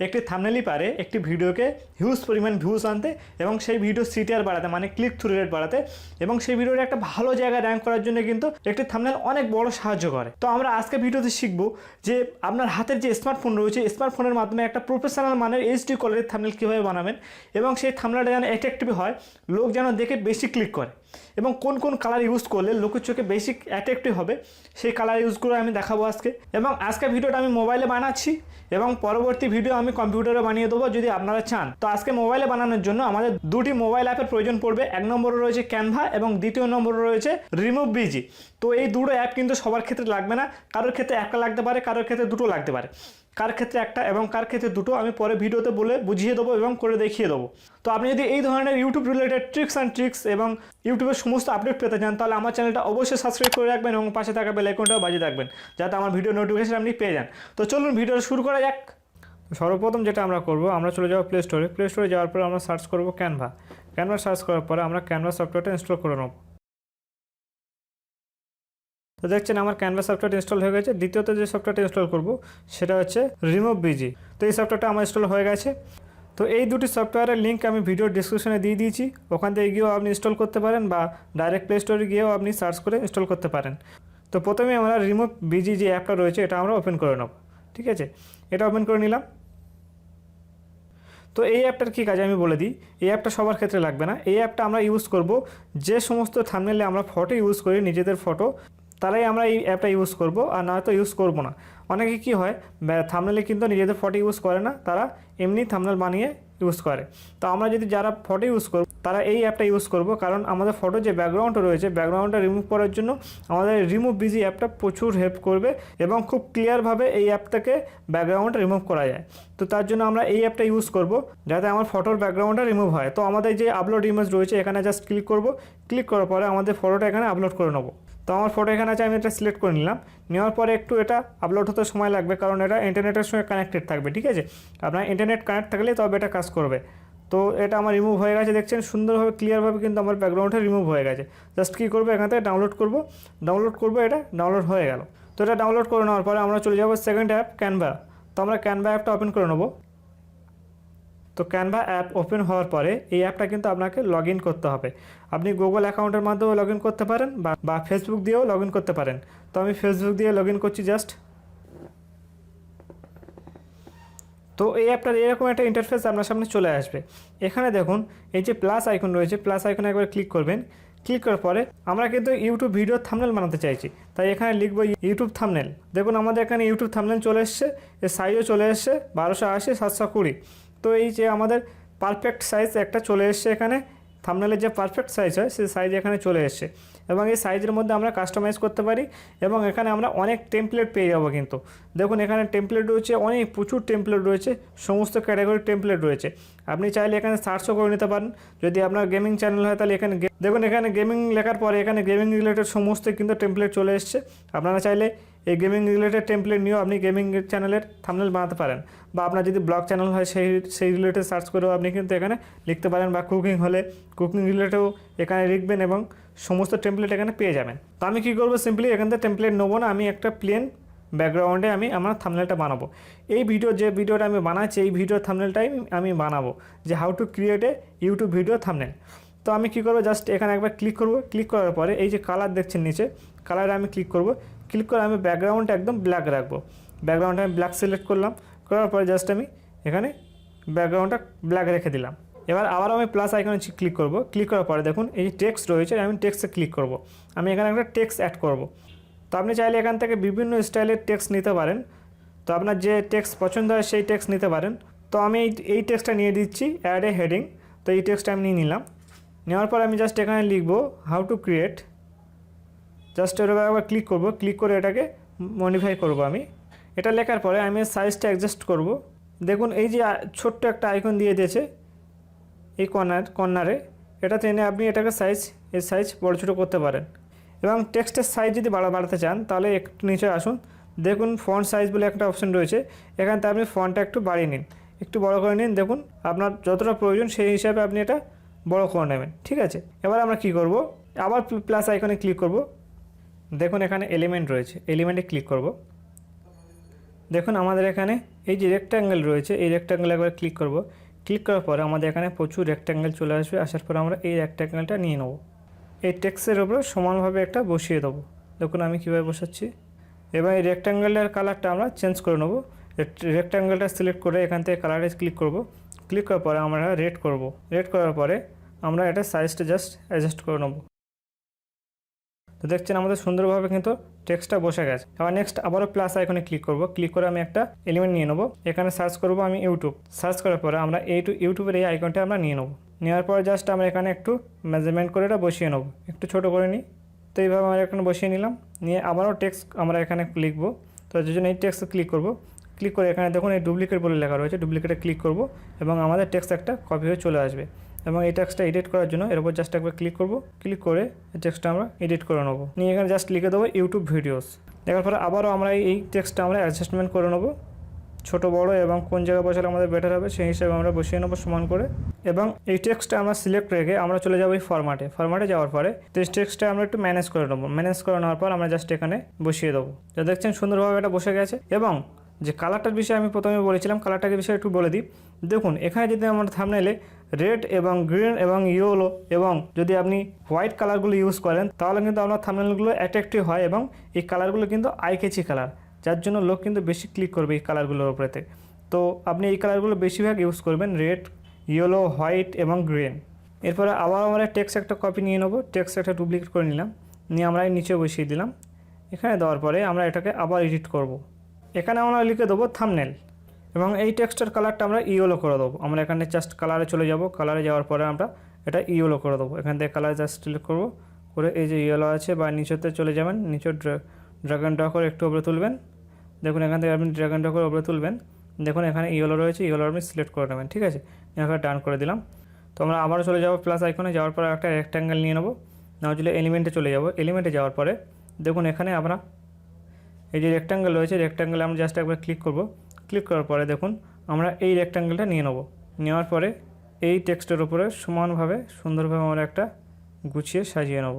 একটি থাম্বনেলই পারে একটি ভিডিওকে হিউজ পরিমাণ ভিউজ আনতে এবং সেই ভিডিও সিটিআর বাড়াতে মানে ক্লিক থ্রু রেট বাড়াতে এবং সেই ভিডিওর একটা ভালো জায়গায় র্যাঙ্ক করার জন্য কিন্তু একটি থাম্বনেল অনেক বড় সাহায্য করে। তো আমরা আজকে ভিডিওতে শিখব যে আপনার হাতের যে স্মার্টফোন রয়েছে স্মার্টফোনের মাধ্যমে একটা প্রফেশনাল মানের এইচডি কোয়ালিটির থাম্বনেল কীভাবে বানাবেন এবং সেই থাম্বনেলটা যেন অ্যাট্রাকটিভ হয়, লোক যেন দেখে বেশি ক্লিক করে এবং কোন কোন কালার ইউজ করলে লোকের চোখে বেশি অ্যাট্রাকটিভ হবে সেই কালার ইউজ করে আমি দেখাবো আজকে। এবং আজকে ভিডিওটা আমি মোবাইলে বানাচ্ছি এবং পরবর্তী ভিডিও আমি কম্পিউটারে বানিয়ে দেবো যদি আপনারা চান। তো আজকে মোবাইলে বানানোর জন্য আমাদের দুটি মোবাইল অ্যাপের প্রয়োজন পড়বে। এক নম্বরে রয়েছে ক্যানভা এবং দ্বিতীয় নম্বরে রয়েছে রিমুভ বিজি। তো এই দুটো অ্যাপ কিন্তু সবার ক্ষেত্রে লাগবে না, কারোর ক্ষেত্রে একটা লাগতে পারে, কারোর ক্ষেত্রে দুটো লাগতে পারে। কার ক্ষেত্রে একটা এবং কার ক্ষেত্রে দুটো আমি পরে ভিডিওতে বলে বুঝিয়ে দেবো এবং করে দেখিয়ে দেবো। তো আপনি যদি এই ধরনের ইউটিউব রিলেটেড ট্রিক্স এবং ইউটিউবের সমস্ত আপডেট পেতে চান তাহলে আমার চ্যানেলটা অবশ্যই সাবস্ক্রাইব করে রাখবেন এবং পাশে থাকা বেল আইকনটাও বাজিয়ে রাখবেন যাতে আমার ভিডিও নোটিফিকেশন আপনি পেয়ে যান। তো চলুন ভিডিওটা শুরু করা যাক। সর্বপ্রথম যেটা আমরা করব, আমরা চলে যাব প্লে স্টোরে যাওয়ার পরে আমরা সার্চ করব ক্যানভা সার্চ করার পরে আমরা ক্যানভা সফটওয়্যারটা ইনস্টল করে নেব। তো দেখছেন আমার ক্যানভা সফটওয়্যার ইনস্টল হয়ে গেছে। দ্বিতীয়ত যে সফটওয়্যারটা ইনস্টল করব সেটা হচ্ছে রিমুভ বিজি। তো এই সফটওয়্যারটা আমার ইনস্টল হয়ে গেছে। তো এই দুটি সফটওয়্যারের লিঙ্ক আমি ভিডিও ডিসক্রিপশনে দিয়ে দিয়েছি, ওখান থেকে গিয়েও আপনি ইনস্টল করতে পারেন বা ডাইরেক্ট প্লে স্টোরে গিয়েও আপনি সার্চ করে ইনস্টল করতে পারেন। তো প্রথমে আমরা রিমুভ বিজি যে অ্যাপটা রয়েছে এটা আমরা ওপেন করে নেব। ঠিক আছে, এটা ওপেন করে নিলাম। তো এই অ্যাপটার কী কাজ আমি বলে দিই। এই অ্যাপটা সবার ক্ষেত্রে লাগবে না। এই অ্যাপটা আমরা ইউজ করব যে সমস্ত থাম্বনেলে আমরা ফটো ইউজ করি, নিজেদের ফটো, তারাই আমরা এই অ্যাপটা ইউজ করব, আর নয়তো ইউজ করব না। অনেকে কী হয় থাম্বনেলে কিন্তু নিজেদের ফটো ইউজ করে না, তারা এমনি থাম্বনেল বানিয়ে ইউজ করে। তো আমরা যদি যারা ফটো ইউজ করব তারা এই অ্যাপটা ইউজ করব, কারণ আমাদের ফটো যে ব্যাকগ্রাউন্ডটা রয়েছে ব্যাকগ্রাউন্ডটা রিমুভ করার জন্য আমাদের রিমুভ বিজি অ্যাপটা প্রচুর হেল্প করবে এবং খুব ক্লিয়ারভাবে এই অ্যাপ থেকে ব্যাকগ্রাউন্ডটা রিমুভ করা যায়। তো তার জন্য আমরা এই অ্যাপটা ইউজ করব যাতে আমার ফটোর ব্যাকগ্রাউন্ডটা রিমুভ হয়। তো আমাদের যে আপলোড ইমেজ রয়েছে এখানে জাস্ট ক্লিক করব, ক্লিক করার পরে আমাদের ফটোটা এখানে আপলোড করে নেব। তো আমার ফটো এখানে আছে, আমি এটা সিলেক্ট করে নিলাম। নেওয়ার পরে একটু এটা আপলোড হতে সময় লাগবে কারণ এটা ইন্টারনেটের সঙ্গে কানেক্টেড থাকবে। ঠিক আছে, আপনার ইন্টারনেট কানেক্ট থাকলে তবে এটা কাজ করবে। তো এটা আমার রিমুভ হয়ে গেছে, দেখছেন সুন্দরভাবে ক্লিয়ারভাবে কিন্তু আমার ব্যাকগ্রাউন্ডটা রিমুভ হয়ে গেছে। জাস্ট কী করবো, এখান থেকে ডাউনলোড করব, এটা ডাউনলোড হয়ে গেল। তো এটা ডাউনলোড করে নেওয়ার পরে আমরা চলে যাবো সেকেন্ড অ্যাপ ক্যানভা। তো আমরা ক্যানভা অ্যাপটা ওপেন করে নেব। তো ক্যানভা অ্যাপ ওপেন হওয়ার পরে এই অ্যাপটা কিন্তু আপনাকে লগ ইন করতে হবে। আপনি গুগল অ্যাকাউন্টের মাধ্যমে লগ ইন করতে পারেন বা ফেসবুক দিয়েও লগ ইন করতে পারেন। তো আমি ফেসবুক দিয়ে লগ ইন করছি জাস্ট। তো এই অ্যাপটার এরকম একটা ইন্টারফেস আপনার সামনে চলে আসবে। এখানে দেখুন এই যে প্লাস আইকন রয়েছে, প্লাস আইকনে একবার ক্লিক করবেন। ক্লিক করার পরে আমরা কিন্তু ইউটিউব ভিডিও থাম্বনেল বানাতে চাইছি, তাই এখানে লিখব ইউটিউব থাম্বনেল। দেখুন আমাদের এখানে ইউটিউব থাম্বনেল চলে এসছে, এর সাইজও চলে এসছে 1280 720। তো এই যে আমাদের পারফেক্ট সাইজ একটা চলে এসছে, এখানে থাম্বনেলের যে পারফেক্ট সাইজ হয় সেই সাইজ এখানে চলে এসছে এবং এই সাইজের মধ্যে আমরা কাস্টমাইজ করতে পারি এবং এখানে আমরা অনেক টেমপ্লেট পেয়ে যাবো। কিন্তু দেখুন এখানে টেমপ্লেট রয়েছে, অনেক প্রচুর টেমপ্লেট রয়েছে, সমস্ত ক্যাটাগরির টেমপ্লেট রয়েছে। আপনি চাইলে এখানে সার্চও করে নিতে পারেন। যদি আপনার গেমিং চ্যানেল হয় তাহলে এখানে দেখুন এখানে গেমিং লেখার পরে এখানে গেমিং রিলেটেড সমস্ত কিন্তু টেমপ্লেট চলে এসছে। আপনারা চাইলে এই গেমিং রিলেটেড টেমপ্লেট নিয়েও আপনি গেমিং চ্যানেলের থাম্বনেল বানাতে পারেন বা আপনার যদি ব্লগ চ্যানেল হয় সেই রিলেটেড সার্চ করেও আপনি কিন্তু এখানে লিখতে পারেন বা কুকিং হলে কুকিং রিলেটেডও এখানে লিখবেন এবং সমস্ত টেমপ্লেট এখানে পেয়ে যাবেন। তো আমি কী করবো, সিম্পলি এখান থেকে টেমপ্লেট নেবো না, আমি একটা প্লেন ব্যাকগ্রাউন্ডে আমি আমার থাম্বনেলটা বানাবো। এই যে ভিডিওটা আমি বানাচ্ছি এই ভিডিওর থাম্বনেলটাই আমি বানাবো, যে how to create a YouTube video thumbnail. তো আমি কী করবো, জাস্ট এখানে একবার ক্লিক করব। ক্লিক করার পরে এই যে কালার দেখছেন নিচে, কালারে আমি ক্লিক করব। ক্লিক করে আমি ব্যাকগ্রাউন্ডটা একদম ব্ল্যাক রাখবো। ব্যাকগ্রাউন্ডটা আমি ব্ল্যাক সিলেক্ট করলাম, করার পরে জাস্ট আমি এখানে ব্যাকগ্রাউন্ডটা ব্ল্যাক রেখে দিলাম। এবার আবার আমি প্লাস আইকনে ক্লিক করব। ক্লিক করার পরে দেখুন এই যে টেক্সট রয়েছে, আমি টেক্সটে ক্লিক করব। আমি এখানে একটা টেক্সট অ্যাড করব। তো আপনি চাইলে এখান থেকে বিভিন্ন স্টাইলের টেক্সট নিতে পারেন। তো আপনার যে টেক্সট পছন্দ হয় সেই টেক্সট নিতে পারেন। তো আমি এই টেক্সটটা নিয়ে দিচ্ছি, অ্যাড এ হেডিং। তো এই টেক্সটটা আমি নিয়ে নিলাম। নেওয়ার পর আমি জাস্ট এখানে লিখব হাউ টু ক্রিয়েট। জাস্ট এর উপর একবার ক্লিক করব, ক্লিক করে এটাকে মডিফাই করব। আমি এটা লেখার পরে আমি সাইজটা অ্যাডজাস্ট করব। দেখুন এই যে ছোট্ট একটা আইকন দিয়ে দিয়েছে এই কর্নারে, এটা টেনে আপনি এটাকে সাইজ বড় ছোটো করতে পারেন এবং টেক্সটের সাইজ যদি বাড়াতে চান তাহলে একটু নিচে আসুন। দেখুন ফন্ট সাইজ বলে একটা অপশন রয়েছে, এখান থেকে আপনি ফন্টটা একটু বাড়িয়ে নিন, একটু বড় করে নিন। দেখুন আপনার যতটা প্রয়োজন সেই হিসাবে আপনি এটা বড় করে নেবেন। ঠিক আছে, এবার আমরা কি করব, আবার প্লাস আইকনে ক্লিক করব। দেখুন এখানে এলিমেন্ট রয়েছে, এলিমেন্টে ক্লিক করব। দেখুন আমাদের এখানে এই যে রেক্ট্যাঙ্গেল রয়েছে, এই রেক্ট্যাঙ্গেল একবার ক্লিক করব। ক্লিক করার পরে আমাদের এখানে প্রচুর রেক্ট্যাঙ্গেল চলে আসবে। আসার পরে আমরা এই রেক্ট্যাঙ্গেলটা নিয়ে নেব, এই টেক্সটের উপরে সমানভাবে একটা বসিয়ে দেবো। দেখুন আমি কীভাবে বসাচ্ছি। এবার এই রেক্ট্যাঙ্গেলের কালারটা আমরা চেঞ্জ করে নেব। রেক্ট্যাঙ্গেলটা সিলেক্ট করে এখান থেকে কালারে ক্লিক করব। ক্লিক করার পরে আমরা রেড করব। রেড করার পরে আমরা এটা সাইজটা জাস্ট অ্যাডজাস্ট করে নেব। তো দেখছেন আমাদের সুন্দরভাবে কিন্তু টেক্সটটা বসে গেছে। এবার নেক্সট আবারও প্লাস আইকনে ক্লিক করব। ক্লিক করে আমি একটা এলিমেন্ট নিয়ে নেব। এখানে সার্চ করব আমি ইউটিউব। সার্চ করার পরে আমরা ইউটিউবের এই আইকনটা আমরা নিয়ে নেব। নেওয়ার পরে জাস্ট আমরা এখানে একটু মেজারমেন্ট করে এটা বসিয়ে নেব, একটু ছোটো করে নিই। তো এইভাবে আমরা এখানে বসিয়ে নিলাম। নিয়ে আবারও টেক্সট আমরা এখানে লিখব। তো যে জন্য এই টেক্সটে ক্লিক করব। ক্লিক করে এখানে দেখুন এই ডুপ্লিকেট বলে লেখা রয়েছে, ডুপ্লিকেটে ক্লিক করব এবং আমাদের টেক্সট একটা কপি হয়ে চলে আসবে। এবং এই টেক্সটটা এডিট করার জন্য এর উপর জাস্ট একবার ক্লিক করব। ক্লিক করে এই টেক্সটটা আমরা এডিট করে নেব। নিয়ে এখানে জাস্ট লিখে দেবো ইউটিউব ভিডিওস। দেখার পরে আবারও আমরা এই টেক্সটটা আমরা অ্যাডজাস্টমেন্ট করে নেব, ছোটো বড় এবং কোন জায়গায় বসালে আমাদের বেটার হবে সেই হিসাবে আমরা বসিয়ে নেবো সমান করে। এবং এই টেক্সটটা আমরা সিলেক্ট রেখে আমরা চলে যাবো এই ফরম্যাটে যাওয়ার পরে তো এই টেক্সটটা আমরা একটু ম্যানেজ করে নেবো। ম্যানেজ করে নেওয়ার পর আমরা জাস্ট এখানে বসিয়ে দেবো। তো দেখছেন সুন্দরভাবে এটা বসে গেছে। এবং যে কালারটার বিষয়ে আমি প্রথমে বলেছিলাম, কালারটাকে বিষয়ে একটু বলে দিই। দেখুন এখানে যদি আমরা থাম্বনেইলে রেড এবং গ্রিন এবং ইয়েলো এবং যদি আপনি হোয়াইট কালারগুলো ইউজ করেন তাহলে কিন্তু আপনার থাম্বনেইলগুলো অ্যাট্রাকটিভ হয় এবং এই কালারগুলো কিন্তু আই ক্যাচি কালার, যার জন্য লোক কিন্তু বেশি ক্লিক করবে এই কালারগুলোর উপরেতে। তো আপনি এই কালারগুলো বেশিরভাগ ইউজ করবেন, রেড, ইয়েলো, হোয়াইট এবং গ্রিন। এরপরে আবার আমরা টেক্সট একটা কপি নিয়ে নেবো। টেক্সট একটা ডুপ্লিকেট করে নিলাম, নিয়ে আমরা নিচে বসিয়ে দিলাম। এখানে দেওয়ার পরে আমরা এটাকে আবার এডিট করব। এখানে আমরা লিখে দেবো থাম্বনেল এবং এই টেক্সটের কালারটা আমরা ইয়েলো করে দেবো। আমরা এখানে জাস্ট কালারে চলে যাব। কালারে যাওয়ার পরে আমরা এটা ইয়েলো করে দেবো। এখান থেকে কালার জাস্ট সিলেক্ট করবো করে এই যে ইয়েলো আছে বা নিচেতে চলে যাবেন, নিচে ড্র্যাগ অ্যান্ড ড্রপ করে একটু উপরে তুলবেন। দেখুন এখান থেকে আপনি ড্র্যাগ অ্যান্ড ড্রপ করে উপরে তুলবেন। দেখুন এখানে ইয়েলো রয়েছে, ইয়েলো আপনি সিলেক্ট করে নেবেন। ঠিক আছে, এখানে ডান করে দিলাম। তো আমরা আবারও চলে যাবো প্লাস আইকনে। যাওয়ার পরে একটা রেক্ট্যাঙ্গেল নিয়ে নেবো। নেওয়ার জন্য এলিমেন্টে চলে যাব। এলিমেন্টে যাওয়ার পরে দেখুন এখানে আমরা এই যে রেক্ট্যাঙ্গেল রয়েছে, রেক্ট্যাঙ্গেলে আমরা জাস্ট একবার ক্লিক করব। ক্লিক করার পরে দেখুন আমরা এই রেক্ট্যাঙ্গেলটা নিয়ে নেব। নেওয়ার পরে এই টেক্সটের উপরে সমানভাবে সুন্দরভাবে আমরা একটা গুছিয়ে সাজিয়ে নেব।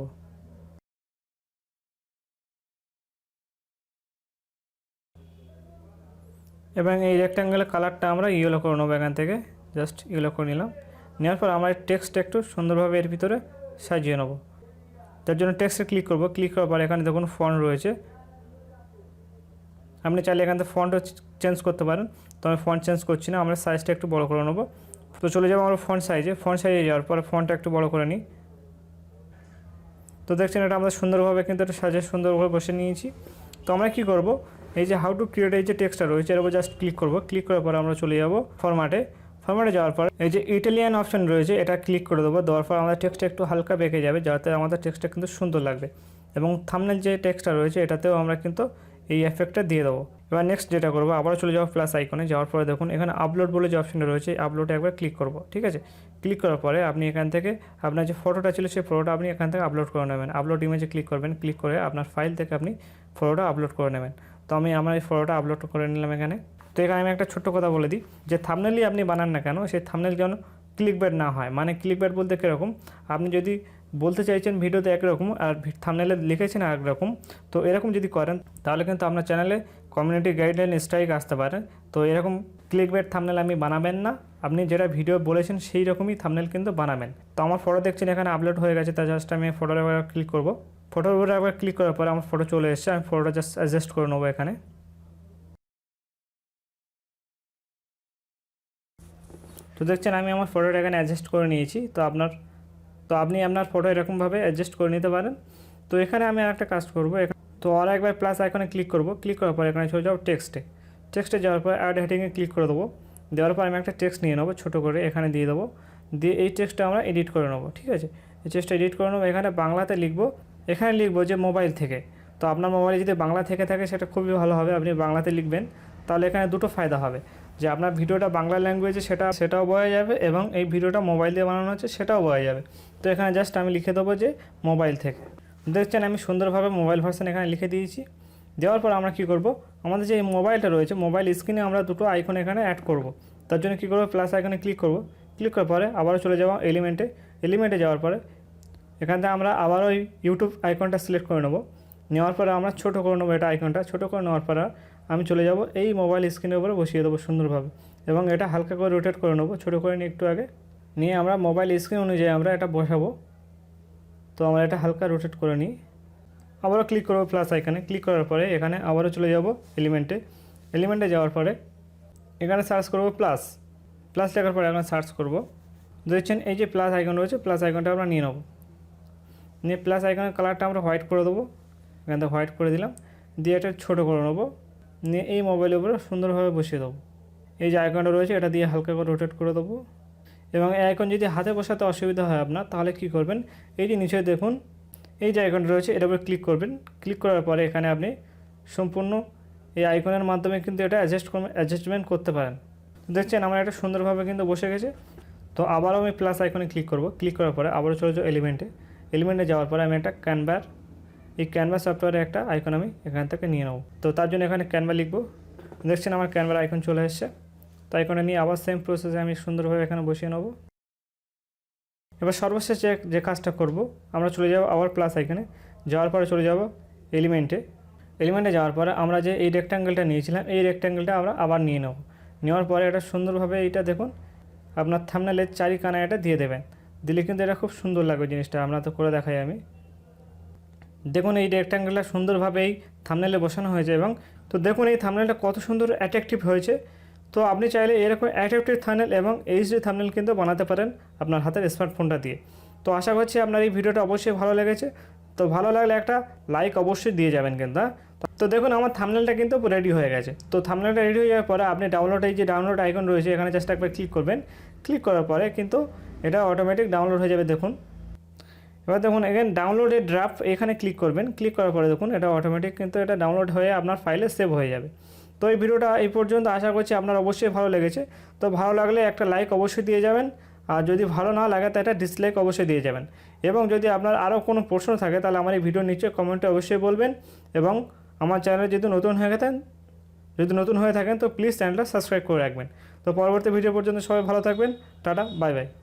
এবং এই রেক্ট্যাঙ্গেলের কালারটা আমরা ইয়েলো করে নেবো। এখান থেকে জাস্ট ইয়েলো করে নিলাম। নেওয়ার পর আমরা টেক্সট একটু সুন্দরভাবে এর ভিতরে সাজিয়ে নেব। তার জন্য টেক্সটে ক্লিক করব। ক্লিক করার পর এখানে দেখুন ফন্ট রয়েছে, আপনি চাইলে এখান থেকে ফন্টও চেঞ্জ করতে পারেন। তো আমি ফন্ট চেঞ্জ করছি না, আমরা সাইজটা একটু বড় করে নেব। তো চলে যাবো আমরা ফন্ট সাইজে যাওয়ার পরে ফন্টটা একটু বড় করে নিই। তো দেখছেন এটা আমরা সুন্দরভাবে কিন্তু এটা সাজিয়ে সুন্দরভাবে বসে নিয়েছি। তো আমরা কি করব, এই যে হাউ টু ক্রিয়েট এই যে টেক্সটটা রয়েছে এর উপর জাস্ট ক্লিক করব। ক্লিক করার পরে আমরা চলে যাব ফরম্যাটে যাওয়ার পর এই যে ইটালিয়ান অপশন রয়েছে এটা ক্লিক করে দেবো। দেওয়ার পর আমাদের টেক্সটটা একটু হালকা বেঁকে যাবে, যাতে আমাদের টেক্সটটা কিন্তু সুন্দর লাগবে। এবং থাম্বনেল যে টেক্সটটা রয়েছে এটাতেও আমরা কিন্তু এই এফেক্টটা দিয়ে দেবো। এবার নেক্সট যেটা করবো, আবার চলে যাবো প্লাস আইকনে। যাওয়ার পরে দেখুন এখানে আপলোড বলে যে অপশনটা রয়েছে, আপলোডে একবার ক্লিক করব। ঠিক আছে, ক্লিক করার পরে আপনি এখান থেকে আপনার যে ফটোটা ছিল সেই ফটোটা আপনি এখান থেকে আপলোড করে নেবেন। আপলোড ইমেজে ক্লিক করবেন। ক্লিক করে আপনার ফাইল থেকে আপনি ফটোটা আপলোড করে নেবেন। তো আমি আমার এই ফটোটা আপলোড করে নিলাম এখানে। তো এখানে আমি একটা ছোট্ট কথা বলে দিই, যে থাম্বনেলই আপনি বানান না কেন সেই থাম্বনেল যেন ক্লিকবেট না হয়। মানে ক্লিকবেট বলতে কীরকম, আপনি যদি বলতে চাইছেন ভিডিওতে একরকম আর থাম্বনেলে লিখেছেন আরেকরকম, তো এরকম যদি করেন তাহলে কিন্তু আপনার চ্যানেলে কমিউনিটি গাইডলাইন স্ট্রাইক আসতে পারে। তো এরকম ক্লিকবেট থাম্বনেল আপনি বানাবেন না, আপনি যেটা ভিডিও বলেছেন সেই রকমই থাম্বনেল কিন্তু বানাবেন। তো আমার ফটো দেখছেন এখানে আপলোড হয়ে গেছে। তা জাস্ট আমি ফটোর একবার ক্লিক করব। ফটোর উপরে একবার ক্লিক করার পরে আমার ফটো চলে এসেছে। আমি ফটোটা জাস্ট অ্যাডজাস্ট করে নেবো এখানে। তো দেখছেন আমি আমার ফটোটা এখানে অ্যাডজাস্ট করে নিয়েছি। তো আপনি আপনার ফটো এরকমভাবে অ্যাডজাস্ট করে নিতে পারেন। তো এখানে আমি আরেকটা কাজ করবো, তো আর একবার প্লাস আইকনে ক্লিক করব। ক্লিক করার পর এখানে চলে যাবো টেক্সটে যাওয়ার পর অ্যাড হেডিংয়ে ক্লিক করে দেবো। দেওয়ার পর আমি একটা টেক্সট নিয়ে নেবো, ছোটো করে এখানে দিয়ে দেবো। দিয়ে এই টেক্সটটা আমরা এডিট করে নেবো। ঠিক আছে, এই টেক্সটটা এডিট করে নেবো। এখানে বাংলাতে লিখবো, এখানে লিখবো যে মোবাইল থেকে। তো আপনার মোবাইলে যদি বাংলা থেকে থাকে সেটা খুবই ভালো হবে, আপনি বাংলাতে লিখবেন। তাহলে এখানে দুটো ফায়দা হবে, যে আপনার ভিডিওটা বাংলা ল্যাঙ্গুয়েজে সেটাও বোঝা যাবে এবং এই ভিডিওটা মোবাইল দিয়ে বানানো হচ্ছে সেটাও বোঝা যাবে। তো এখানে জাস্ট আমি লিখে দেবো যে মোবাইল থেকে। দেখছেন আমি সুন্দরভাবে মোবাইল ভার্সন এখানে লিখে দিয়েছি। দেওয়ার পর আমরা কী করব, আমাদের যে মোবাইলটা রয়েছে মোবাইল স্ক্রিনে আমরা দুটো আইকন এখানে অ্যাড করব। তার জন্য কী করবো, প্লাস আইকনে ক্লিক করব। ক্লিক করার পরে আবারও চলে যাবো এলিমেন্টে যাওয়ার পরে এখান থেকে আমরা আবার ওই ইউটিউব আইকনটা সিলেক্ট করে নেব। নেওয়ার পরে আমরা ছোটো করে নেবো এটা আইকনটা। ছোটো করে নেওয়ার পরে আমি চলে যাব এই মোবাইল স্ক্রিনের উপরে বসিয়ে দেবো সুন্দরভাবে, এবং এটা হালকা করে রোটেট করে নেবো, ছোটো করে নিয়ে একটু আগে নিয়ে আমরা মোবাইল স্ক্রিন অনুযায়ী আমরা এটা বসাবো। তো আমরা এটা হালকা রোটেট করে নিই, আবারও ক্লিক করবো প্লাস আইকনে। ক্লিক করার পরে এখানে আবারও চলে যাব এলিমেন্টে যাওয়ার পরে এখানে সার্চ করব প্লাস লেখার পরে এখানে সার্চ করব। দেখছেন এই যে প্লাস আইকন রয়েছে, প্লাস আইকনটা আমরা নিয়ে নেব, নিয়ে প্লাস আইকনের কালারটা আমরা হোয়াইট করে দেবো। এখান থেকে হোয়াইট করে দিলাম, দিয়ে এটা ছোটো করে নেবো, নিয়ে এই মোবাইলের উপরে সুন্দরভাবে বসিয়ে দেবো। এই যে আইকনটা রয়েছে এটা দিয়ে হালকা করে রোটেট করে দেবো। এবং এই আইকন যদি হাতে বসাতে অসুবিধা হয় আপনার, তাহলে কি করবেন, এই যে নিচে দেখুন এই যে আইকনটা রয়েছে এটার উপরে ক্লিক করবেন। ক্লিক করার পরে এখানে আপনি সম্পূর্ণ এই আইকনের মাধ্যমে কিন্তু এটা অ্যাডজাস্টমেন্ট করতে পারেন। দেখছেন আমার এটা সুন্দরভাবে কিন্তু বসে গেছে। তো আবারও আমি প্লাস আইকনে ক্লিক করব। ক্লিক করার পরে আবারও চলে যাবো এলিমেন্টে যাওয়ার পরে আমি একটা ক্যানভা সফটওয়্যারের একটা আইকন আমি এখান থেকে নিয়ে নেব। তো তার জন্য এখানে ক্যানভা লিখব। দেখছেন আমার ক্যানভার আইকন চলে এসেছে। তো আইকনে নিয়ে আবার সেম প্রসেসে আমি সুন্দরভাবে এখানে বসিয়ে নেব। এবার সর্বশেষ যে কাজটা করব, আমরা চলে যাব আবার প্লাস আইকনে, যাওয়ার পরে চলে যাব এলিমেন্টে যাওয়ার পরে আমরা যে এই রেক্ট্যাঙ্গেলটা নিয়েছিলাম এই রেক্ট্যাঙ্গেলটা আমরা আবার নিয়ে নেব। নেওয়ার পরে এটা সুন্দরভাবে এইটা দেখুন আপনার থাম্বনেলের চারিকানা এটা দিয়ে দেবেন, দিলে কিন্তু এটা খুব সুন্দর লাগবে জিনিসটা। আমরা তো করে দেখাই আমি, দেখুন এই রেক্ট্যাঙ্গেলটা সুন্দরভাবে এই থাম্বনেলে বসানো হয়েছে। এবং তো দেখুন এই থাম্বনেলটা কত সুন্দর অ্যাট্রাকটিভ হয়েছে। তো আপনি চাইলে এরকম অ্যাট্রাকটিভ থাম্বনেল এবং এইচডি থাম্বনেল কিন্তু বানাতে পারেন আপনার হাতের স্মার্টফোনটা দিয়ে। তো আশা করছি আপনার এই ভিডিওটা অবশ্যই ভালো লেগেছে। তো ভালো লাগলে একটা লাইক অবশ্যই দিয়ে যাবেন কিন্তু। তো দেখুন আমার থাম্বনেলটা কিন্তু রেডি হয়ে গেছে। তো থাম্বনেলটা রেডি হয়ে যাওয়ার পরে আপনি এই যে ডাউনলোড আইকন রয়েছে এখানে জাস্ট একবার ক্লিক করবেন। ক্লিক করার পরে কিন্তু এটা অটোমেটিক ডাউনলোড হয়ে যাবে। দেখুন এবার দেখুন এখানে ডাউনলোডের ড্রাফট এখানে ক্লিক করবেন। ক্লিক করার পরে দেখুন এটা অটোমেটিক কিন্তু এটা ডাউনলোড হয়ে আপনার ফাইলে সেভ হয়ে যাবে। তো এই ভিডিওটা এই পর্যন্ত, আশা করছি আপনার অবশ্যই ভালো লেগেছে। তো ভালো লাগলে একটা লাইক অবশ্যই দিয়ে যাবেন, আর যদি ভালো না লাগে তো একটা ডিসলাইক অবশ্যই দিয়ে যাবেন। এবং যদি আপনার আরও কোনো প্রশ্ন থাকে তাহলে আমার এই ভিডিওর নিচে কমেন্টে অবশ্যই বলবেন। এবং আমার চ্যানেলে যদি নতুন হয়ে থাকেন তো প্লিজ চ্যানেলটা সাবস্ক্রাইব করে রাখবেন। তো পরবর্তী ভিডিও পর্যন্ত সবাই ভালো থাকবেন। Tata, bye bye.